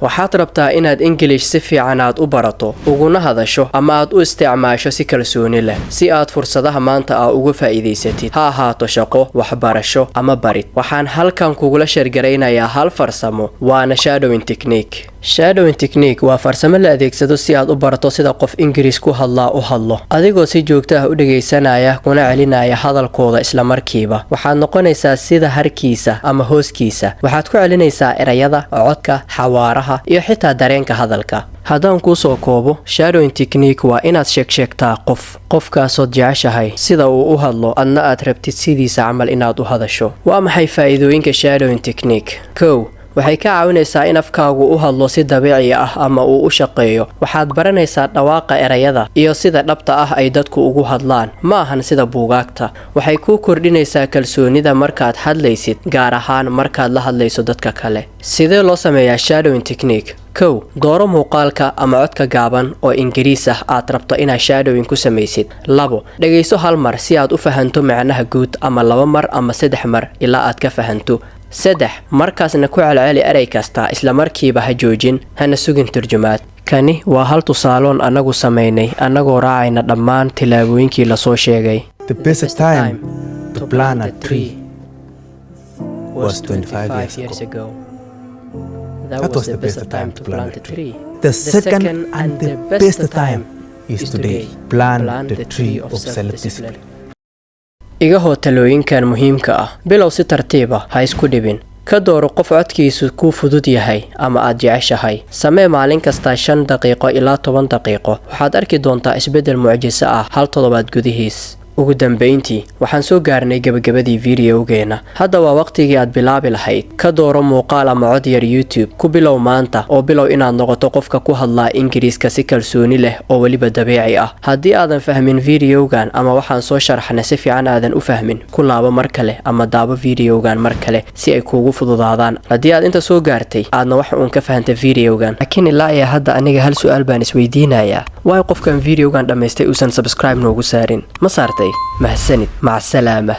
waxaad rabtaa inaad English si fiican aad u barato uguna hadasho ama aad u isticmaasho si kalsooni leh si aad fursadaha maanta uga faa'iideysatid ha ahaato shaqo waxbarasho ama barid waxaan halkan kugula sheergareynayaa hal farsamo waana shadowing technique waa farsamo la adeegsado si aad u barato sida qof Ingiriis ku hadlaa u hadlo adigoo si joogto ah u dhageysanaya kuna celinaya hadalkooda isla markiiba waxaad noqonaysaa sida harkiisa ama hooskiisa waxaad ku celinaysaa erayada codka xawaaraha iyo xitaa dareenka hadalka haddaan ku soo koobo shadowing technique waa inaad sheegtaa qofkaasoo jeceshahay sida uu u hadlo adna aad rabtid sidiisa camal inaad u hadasho waa maxay faa'iidooyinka shadowing technique waxay ka caawinaysaa in afkaagu u hadlo si dabiici ah ama uu u shaqeeyo waxaad baranaysaa dhawaaqa erayada iyo sida dhabta ah ay dadku ugu hadlaan ma ahan sida buugaagta waxay ku kordhinaysaa kalsoonida markaad hadlaysid gaar ahaan markaad la hadlayso dadka kale sidee loo sameeyaa shadowing technique dooro muuqaalka ama codka gaaban oo Ingiriis ah aad rabto inaad shadowing ku samaysid 2 dhageyso hal mar si aad u fahanto macnaha guud ama 2 mar ama 3 mar ilaa aad ka fahanto 3 markaasna ku celceli eray kasta isla markiiba ha joojin hana sugin turjumaad kani waa hal tusaaloon anagu sameynay anagoo raacayna dhammaan tilaabooyinkii la soo sheegay The best time to plant a tree was 25 years ago. That was the best time to plant a tree. The second and the best time is today. Plant the tree of self-discipline. iga hoo talooyinkan muhiimka ah bilow si tartiib ah ha isku dhibin ka dooro qof codkiisu ku fudud yahay ama aad jeceshahay samee maalin kasta 5 daqiiqo ilaa 10 daqiiqo waxaad arki doontaa isbedel mucjiso ah hal toddobaad gudihiis ugu dambeyntii waxaan soo gaarnay gabagabadii videogeena hadda waa waqtigii aad bilaabi lahayd ka dooro muuqaal ama cod yar YouTube ku bilow maanta oo bilow inaad noqoto qofka ku hadlaa Ingiriiska si kalsooni leh oo waliba dabiici ah haddii aadan fahmin videogan ama waxaan soo sharxnay si fiican aadan u fahmin ku laabo mar kale ama daabo videogan mar kale si ay kuugu fududaadaan haddii aad inta soo gaartay aadna wax uun ka fahantay videogan laakiin ilaa iyo hadda aniga hal su'aal baan isweydiinayaa waay qofkan videogan dhamaystay uusan subscribe noogu saarin ma saartay mahsanid mac salaama